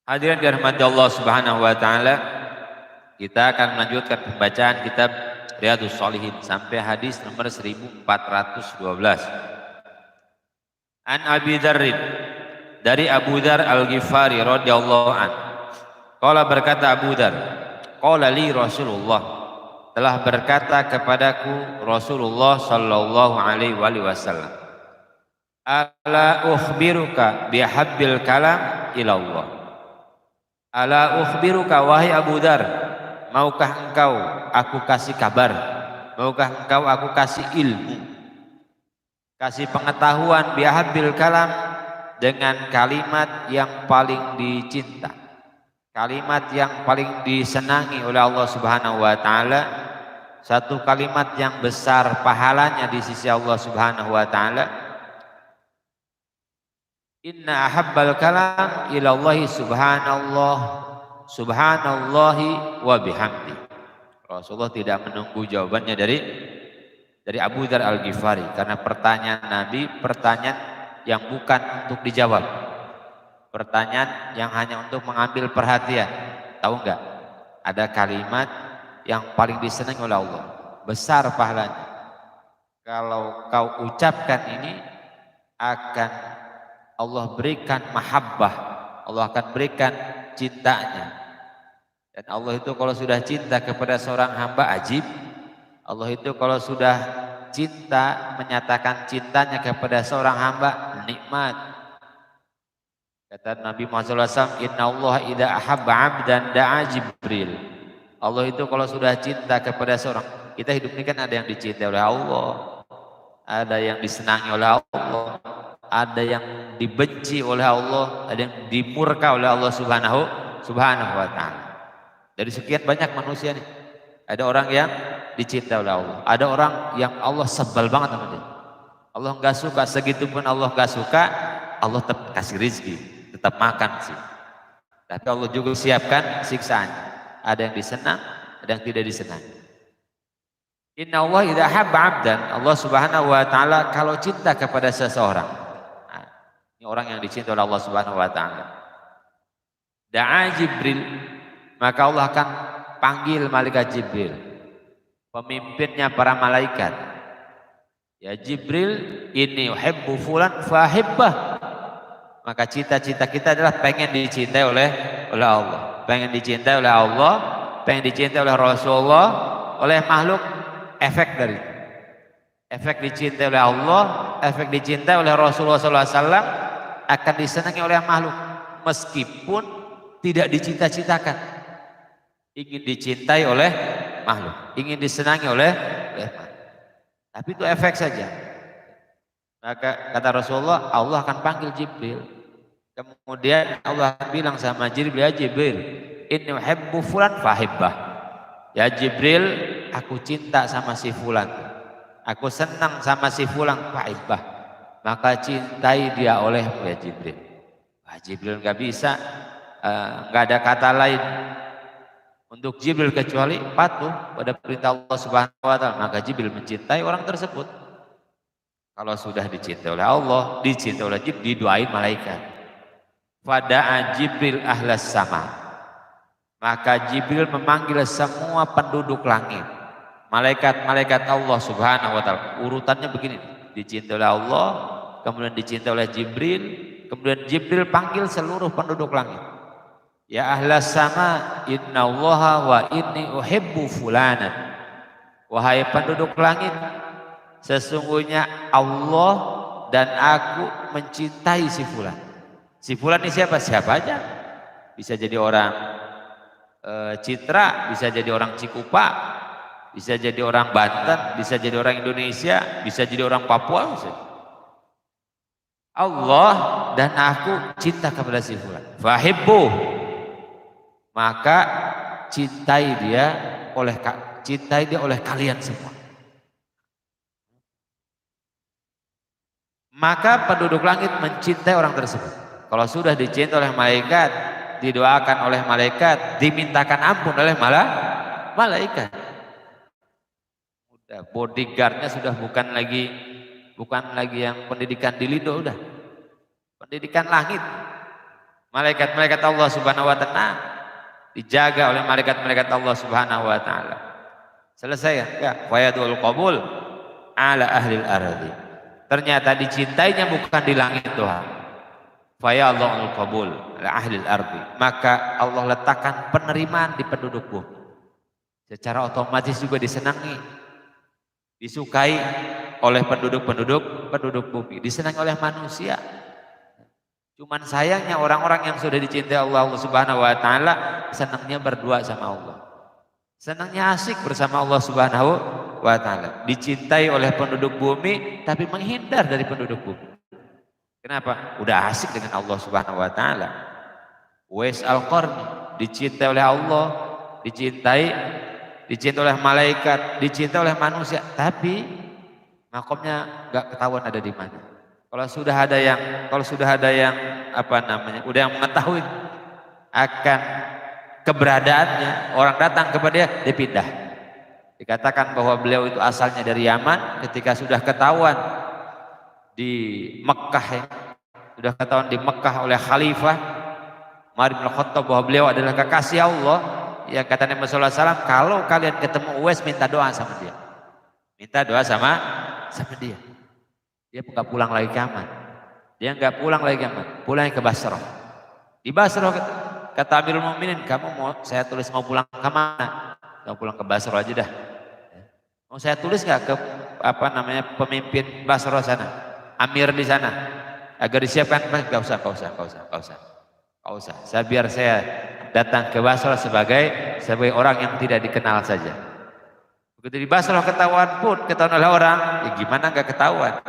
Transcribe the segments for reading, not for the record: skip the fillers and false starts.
Hadirin dirahmati Allah Subhanahu wa taala, kita akan melanjutkan pembacaan kitab Riyadhus Shalihin sampai hadis nomor 1412. An Abi Dzarrin, dari Abu Dzar Al-Ghifari radhiyallahu an. Qala, berkata Abu Dzar, qala li Rasulullah, telah berkata kepadaku Rasulullah sallallahu alaihi wasallam, ala ukhbiruka bihabbil kalam ilallah. Ala ukhbiruka, wahai Abu Dzar, maukah engkau aku kasih kabar, maukah engkau aku kasih ilmu, kasih pengetahuan, bihabbil kalam, dengan kalimat yang paling dicinta, kalimat yang paling disenangi oleh Allah Subhanahu wa taala, satu kalimat yang besar pahalanya di sisi Allah Subhanahu wa taala. Inna ahabbal kalam ilallahi subhanallah, subhanallahi wa bihamdi. Rasulullah tidak menunggu jawabannya dari Abu Dzar Al-Ghifari, karena pertanyaan Nabi pertanyaan yang bukan untuk dijawab, pertanyaan yang hanya untuk mengambil perhatian. Tahu enggak? Ada kalimat yang paling disenangi oleh Allah, besar pahalanya. Kalau kau ucapkan ini, akan Allah berikan mahabbah, Allah akan berikan cintanya. Dan Allah itu kalau sudah cinta kepada seorang hamba, ajib. Allah itu kalau sudah cinta, menyatakan cintanya kepada seorang hamba, nikmat. Kata Nabi Muhammad SAW, Inna Allah idha ahabba abdan da'a Jibril. Allah itu kalau sudah cinta kepada seorang, kita hidup ini kan ada yang dicintai oleh Allah, ada yang disenangi oleh Allah, ada yang dibenci oleh Allah, ada yang dimurka oleh Allah Subhanahu wa taala. Dari sekian banyak manusia nih, ada orang yang dicintai oleh Allah, ada orang yang Allah sebal banget sama dia. Allah enggak suka, segitu pun Allah enggak suka, Allah tetap kasih rizki, tetap makan sih. Tapi Allah juga siapkan siksaan. Ada yang disenang, ada yang tidak disenang. Inna Allah idza habba 'abdan, Allah Subhanahu wa taala kalau cinta kepada seseorang, ini orang yang dicintai oleh Allah Subhanahu wa taala, da'a Jibril, maka Allah akan panggil malaikat Jibril, pemimpinnya para malaikat. Ya Jibril, inni uhibbu fulan fahibbah. Maka cita-cita kita adalah pengen dicintai oleh Allah, pengen dicintai oleh Allah, pengen dicintai oleh Rasulullah, oleh makhluk. Efek dari efek dicintai oleh Allah, efek dicintai oleh Rasulullah SAW akan disenangi oleh makhluk, meskipun tidak dicita-citakan. Ingin dicintai oleh makhluk, ingin disenangi oleh makhluk, tapi itu efek saja. Maka kata Rasulullah, Allah akan panggil Jibril, kemudian Allah akan bilang sama Jibril, ya Jibril, inni uhibbu fulan fahibbah. Ya Jibril, aku cinta sama si fulan, aku senang sama si fulan, fahibbah, maka cintai dia olehmu ya Jibril. Wah, Jibril nggak bisa, nggak ada kata lain untuk Jibril kecuali patuh pada perintah Allah Subhanahu wa taala. Maka Jibril mencintai orang tersebut. Kalau sudah dicintai oleh Allah, dicintai oleh Jibril, didoain malaikat. Fada'a Jibril ahlas sama, maka Jibril memanggil semua penduduk langit, malaikat-malaikat Allah Subhanahu wa taala. Urutannya begini, dicintai oleh Allah, kemudian dicintai oleh Jibril, kemudian Jibril panggil seluruh penduduk langit. Ya ahlas sama, innallaha wa inni uhibbu fulanan. Wahai penduduk langit, sesungguhnya Allah dan aku mencintai si fulan. Si fulan ini siapa? Siapa aja. Bisa jadi orang Citra, bisa jadi orang Cikupa, bisa jadi orang Banten, bisa jadi orang Indonesia, bisa jadi orang Papua. Bisa. Allah dan aku cinta kepada si fulan. Fahibbu, maka cintai dia oleh kalian semua. Maka penduduk langit mencintai orang tersebut. Kalau sudah dicintai oleh malaikat, didoakan oleh malaikat, dimintakan ampun oleh malaikat. Udah, bodyguardnya sudah bukan lagi yang pendidikan di Lido, udah pendidikan langit. Malaikat-malaikat Allah Subhanahu wa taala dijaga oleh malaikat-malaikat Allah Subhanahu wa taala. Selesai ya, fayadul qabul ala ahli al-ardi. Ternyata dicintainya bukan di langit Tuhan. Fayadul qabul ala ahli al-ardi. Maka Allah letakkan penerimaan di penduduk bumi. Secara otomatis juga disenangi, disukai oleh penduduk bumi, disenangi oleh manusia. Cuman sayangnya orang-orang yang sudah dicintai Allah Subhanahu wa taala senangnya berdua sama Allah. Senangnya asik bersama Allah Subhanahu wa taala. Dicintai oleh penduduk bumi tapi menghindar dari penduduk bumi. Kenapa? Udah asik dengan Allah Subhanahu wa taala. Uwais Al-Qarni dicintai oleh Allah, dicintai oleh malaikat, dicintai oleh manusia, tapi makomnya nggak ketahuan ada di mana. Kalau sudah ada yang udah yang mengetahui akan keberadaannya, orang datang kepada dia pindah. Dikatakan bahwa beliau itu asalnya dari Yaman, ketika sudah ketahuan di Mekah sudah ketahuan di Mekah oleh Khalifah Umar bin Khattab bahwa beliau adalah kekasih Allah, ya kata Nabi sallallahu alaihi wasallam, kalau kalian ketemu Uwais minta doa sama dia. Minta doa sama dia. Dia nggak pulang lagi ke Yaman. Dia nggak pulang lagi ke Yaman, pulang ke Basrah. Di Basrah kata Amirul Mukminin, kamu saya tulis mau pulang ke mana? Mau pulang ke Basrah aja dah. Mau saya tulis nggak ke pemimpin Basrah sana, Amir di sana, agar disiapkan? Nggak usah. Biar saya datang ke Basrah sebagai orang yang tidak dikenal saja. Begitu di Basrah ketahuan oleh orang, ya gimana nggak ketahuan?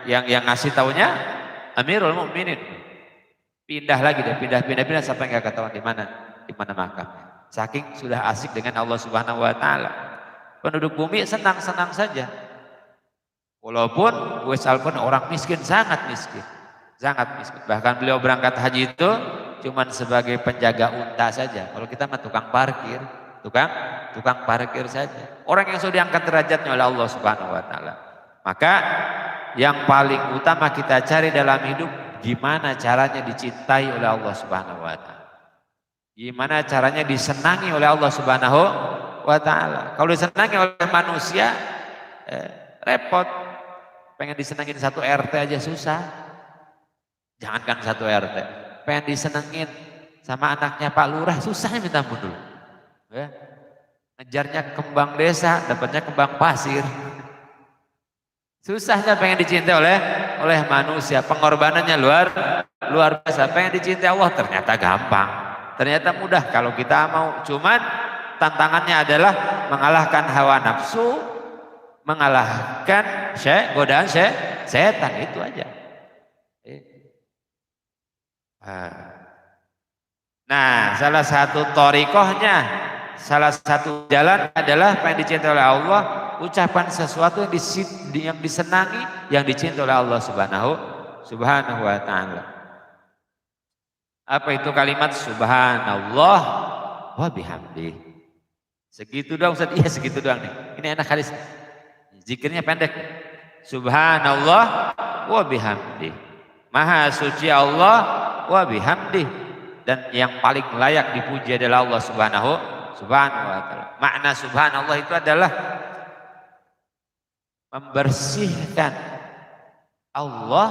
Yang ngasih taunya Amirul Mukminin. Pindah lagi deh, pindah sampai nggak ketahuan di mana makamnya. Saking sudah asik dengan Allah Subhanahu wa taala. Penduduk bumi senang-senang saja. Walaupun Uwais Al-Qarni orang miskin, sangat miskin. Bahkan beliau berangkat haji itu cuman sebagai penjaga unta saja. Kalau kita mah tukang parkir saja. Orang yang sudah diangkat derajatnya oleh Allah Subhanahu wa taala. Maka yang paling utama kita cari dalam hidup, gimana caranya dicintai oleh Allah Subhanahu wa taala. Gimana caranya disenangi oleh Allah Subhanahu wa taala. Kalau disenangi oleh manusia repot. Pengen disenangin satu RT aja susah. Jangankan satu RT. Pengen disenengin sama anaknya Pak Lurah susahnya minta ampun dulu. Ya. Ngejarnya kembang desa, dapatnya kembang pasir. Susahnya pengen dicintai oleh manusia, pengorbanannya luar biasa. Pengen dicintai Allah ternyata gampang, ternyata mudah kalau kita mau. Cuman tantangannya adalah mengalahkan hawa nafsu, mengalahkan godaan setan, itu aja. Nah, salah satu thariqahnya, salah satu jalan adalah pengen dicintai oleh Allah, ucapan sesuatu yang disenangi, yang dicintai oleh Allah Subhanahu wa taala. Apa itu kalimat subhanallah wa bihamdi? Segitu doang Ustaz? Iya segitu doang nih. Ini enak kali. Zikirnya pendek. Subhanallah wa bihamdi. Maha suci Allah wa bihamdi. Dan yang paling layak dipuji adalah Allah Subhanahu wa taala. Makna subhanallah itu adalah membersihkan Allah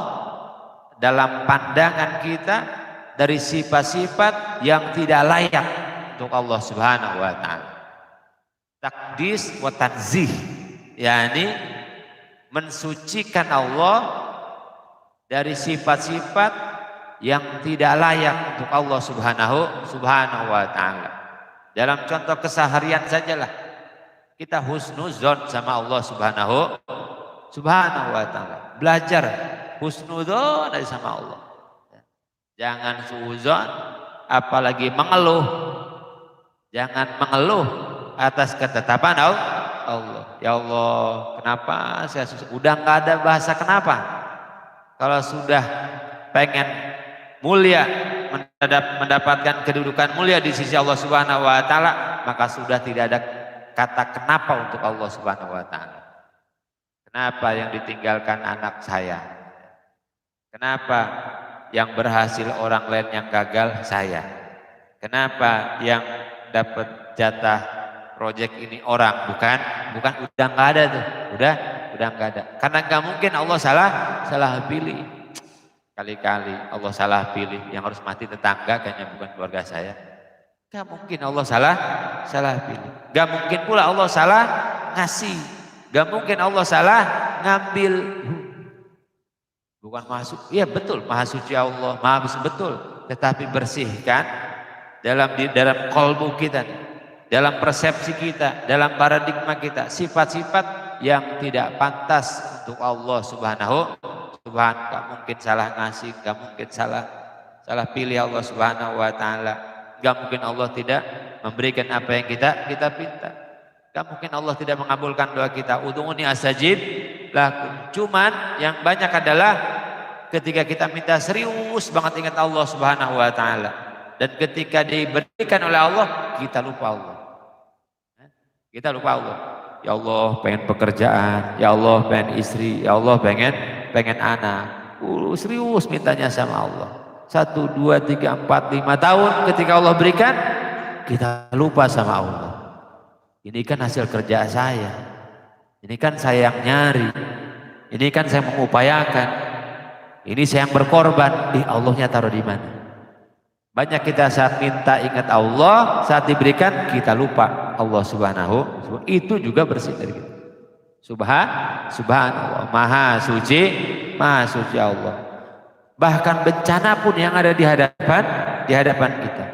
dalam pandangan kita dari sifat-sifat yang tidak layak untuk Allah Subhanahu wa taala. Takdis wa tanzih, yakni mensucikan Allah dari sifat-sifat yang tidak layak untuk Allah Subhanahu wa taala. Dalam contoh keseharian sajalah kita husnuzon sama Allah Subhanahu wa taala. Belajar husnuzon dari sama Allah. Jangan suuzon, apalagi mengeluh. Jangan mengeluh atas ketetapan Allah. Ya Allah, kenapa saya susah? Udah nggak ada bahasa kenapa. Kalau sudah pengen mulia, mendapatkan kedudukan mulia di sisi Allah Subhanahu wa taala, maka sudah tidak ada kata kenapa untuk Allah Subhanahu wa taala. Kenapa yang ditinggalkan anak saya? Kenapa Yang berhasil orang lain, yang gagal saya. Kenapa yang dapat jatah proyek ini orang, bukan udah nggak ada tuh, udah nggak ada. Karena nggak mungkin Allah salah pilih. Kali-kali Allah salah pilih, yang harus mati tetangga kayaknya bukan keluarga saya. Nggak mungkin Allah salah pilih. Nggak mungkin pula Allah salah ngasih. Nggak mungkin Allah salah ngambil. Bukan maha suci, iya betul, maha suci Allah, maha betul. Tetapi bersihkan dalam kalbu kita, dalam persepsi kita, dalam paradigma kita, sifat-sifat yang tidak pantas untuk Allah Subhanahu. Gak mungkin salah ngasih, gak mungkin salah pilih Allah Subhanahu wa Ta'ala. Gak mungkin Allah tidak memberikan apa yang kita pinta. Gak mungkin Allah tidak mengabulkan doa kita. Ud'uni astajib lakum. Cuman yang banyak adalah ketika kita minta serius banget ingat Allah Subhanahu wa Ta'ala, dan ketika diberikan oleh Allah kita lupa Allah. Kita lupa Allah. Ya Allah pengen pekerjaan, ya Allah pengen istri, ya Allah pengen anak. Serius mintanya sama Allah. 1, 2, 3, 4, 5 tahun ketika Allah berikan, kita lupa sama Allah. Ini kan hasil kerja saya. Ini kan saya yang nyari. Ini kan saya mengupayakan. Ini saya yang berkorban. Allahnya taruh di mana? Banyak kita saat minta ingat Allah, saat diberikan kita lupa Allah Subhanahu. Itu juga bersih dari kita. Subhanallah, maha suci Allah. Bahkan bencana pun yang ada di hadapan kita.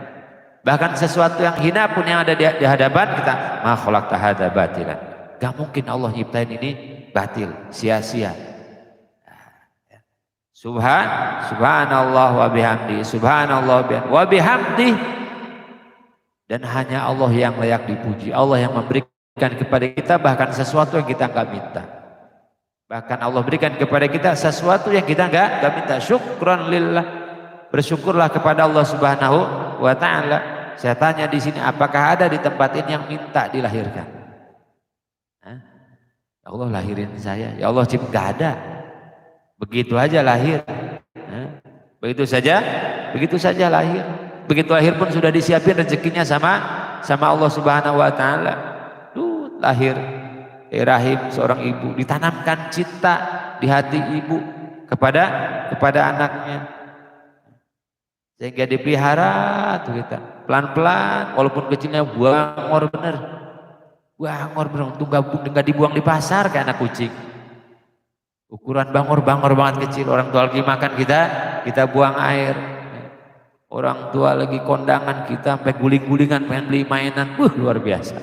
Bahkan sesuatu yang hina pun yang ada di hadapan kita, ma khalaqta hadza batilan. Gak mungkin Allah nyiptain ini batil, sia-sia. Subhanallah wa bihamdi, subhanallah wa bihamdi. Dan hanya Allah yang layak dipuji, Allah yang memberikan kepada kita bahkan sesuatu yang kita nggak minta. Bahkan Allah berikan kepada kita sesuatu yang kita nggak minta. Syukran lillah, bersyukurlah kepada Allah Subhanahu wa Ta'ala. Saya tanya di sini, apakah ada di tempat ini yang minta dilahirkan? Ya Allah lahirin saya, ya Allah cipta, nggak ada. Begitu aja lahir, begitu saja lahir. Begitu lahir pun sudah disiapin rezekinya sama Allah Subhanahu wa Ta'ala. Lahir rahim seorang ibu, ditanamkan cinta di hati ibu kepada anaknya, sehingga dipelihara tuh kita pelan-pelan, walaupun kecilnya bangor bener, untung nggak dibuang di pasar kayak anak kucing. Ukuran bangor banget kecil, orang tua lagi makan kita buang air. Orang tua lagi kondangan kita sampai guling-gulingan pengen beli mainan, luar biasa.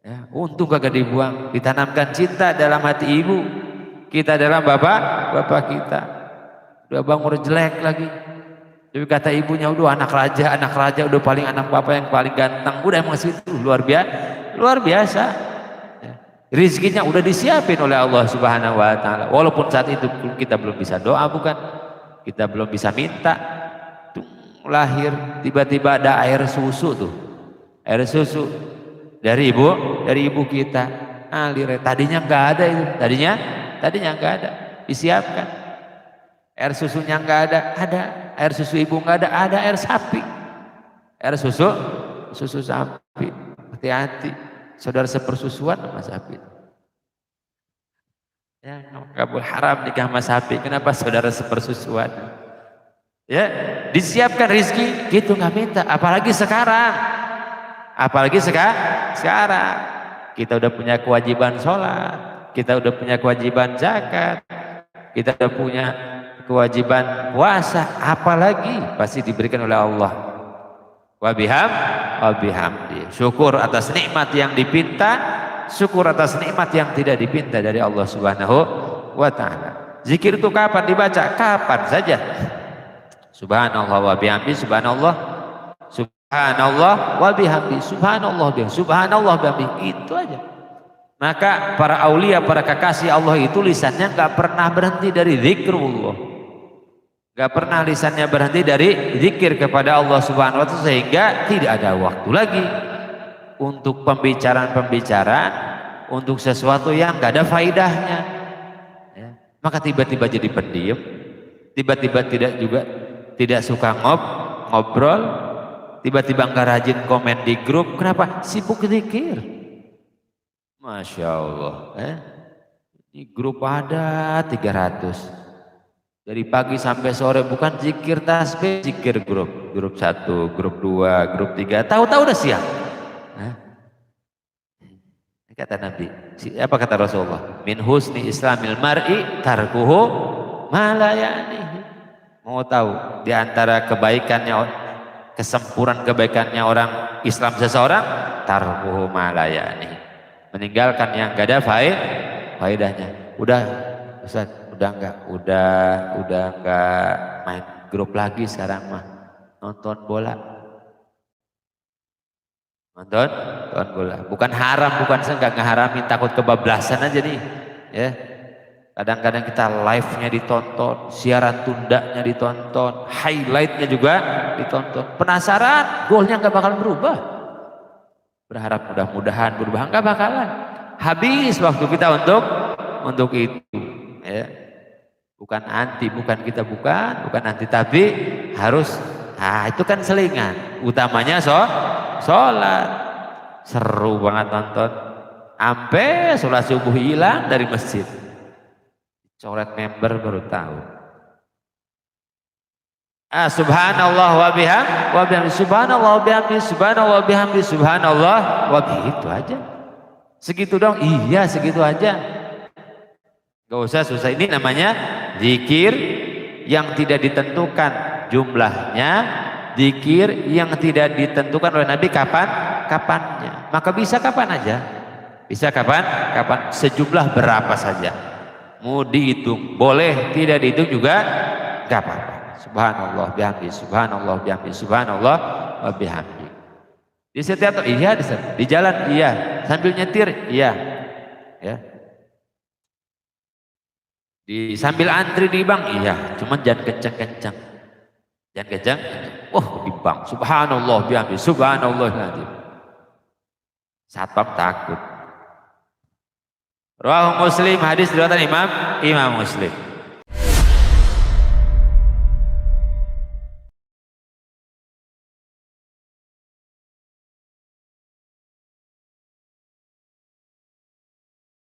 Ya, untung kagak dibuang, ditanamkan cinta dalam hati ibu kita, dalam bapak kita. Udah bangor jelek lagi, tapi kata ibunya udah anak raja udah paling anak bapak yang paling ganteng, udah emang situ luar biasa. Ya. Rizkinya udah disiapin oleh Allah Subhanahu wa Ta'ala. Walaupun saat itu kita belum bisa doa, bukan, kita belum bisa minta. Lahir tiba-tiba ada air susu dari ibu kita. Tadinya nggak ada itu, tadinya nggak ada, disiapkan. Air susunya nggak ada air susu ibu nggak ada air sapi, air susu sapi. Hati-hati, saudara sepersusuan sama sapi. Ya, nggak boleh, haram nikah sama sapi. Kenapa saudara sepersusuan? Ya, disiapkan rizki gitu, nggak minta. Apalagi sekarang kita udah punya kewajiban sholat, kita udah punya kewajiban zakat, kita udah punya kewajiban puasa, apalagi pasti diberikan oleh Allah. Wa bihamdi. Syukur atas nikmat yang dipinta, syukur atas nikmat yang tidak dipinta dari Allah Subhanahu wa Ta'ala. Zikir itu kapan dibaca? Kapan saja. Subhanallah wa bihamdi, subhanallah wa bihamdi, subhanallah bihamdi, itu aja. Maka para aulia, para kekasih Allah itu lisannya nggak pernah berhenti dari zikrullah, nggak pernah lisannya berhenti dari zikir kepada Allah Subhanahu wa Ta'ala, sehingga tidak ada waktu lagi untuk pembicaraan untuk sesuatu yang nggak ada faidahnya. Ya. Maka tiba-tiba jadi pendiam, tiba-tiba tidak juga tidak suka ngobrol, tiba-tiba nggak rajin komen di grup. Kenapa? Sibuk zikir. Masya Allah. Di grup ada 300. Dari pagi sampai sore bukan zikir tasbih, zikir grup. Grup 1, grup 2, grup 3. Tahu-tahu udah siang. Kata Nabi, apa kata Rasulullah? Min husni islamil mar'i tarkuhu ma la ya'nihi. Mau tahu di antara kebaikannya, kesempurnaan kebaikannya orang Islam seseorang, tarkuhu ma la ya'nihi. Meninggalkan yang gak ada faedahnya. Udah Ustaz, udah enggak main grup lagi sekarang mah. Nonton bola. Nonton bola. Bukan haram, bukan enggak ngeharamin, takut kebablasan aja nih. Ya. Kadang-kadang kita live-nya ditonton, siaran tundanya ditonton, highlight-nya juga ditonton. Penasaran, golnya enggak bakal berubah. Berharap mudah-mudahan berubah, enggak bakalan. Habis waktu kita untuk itu. Ya. Bukan anti, bukan anti, tapi harus, itu kan selingan. Utamanya sholat. Seru banget nonton. Sampai sholat subuh hilang dari masjid. Coret member baru tahu. Subhanallah wa bihamdi, subhanallah wa bihamdi, subhanallah wa bihamdi, subhanallah wa bihamdi. Itu aja. Segitu dong? Iya, segitu aja. Gak usah susah. Ini namanya zikir yang tidak ditentukan jumlahnya, zikir yang tidak ditentukan oleh Nabi kapannya. Maka bisa kapan aja. Bisa kapan? Sejumlah berapa saja. Mau dihitung boleh, tidak dihitung juga gak apa-apa. Subhanallah bihamdi, subhanallah bihamdi, subhanallah wa bihamdi. Di setiap di jalan iya, sambil nyetir iya. Ya. Sambil antri di bank iya, cuman jangan kencang-kencang. Jangan kencang. Di bank subhanallah bihamdi, subhanallah bihamdi. Satpam takut. Rawahu Muslim, hadis riwayat Imam Muslim.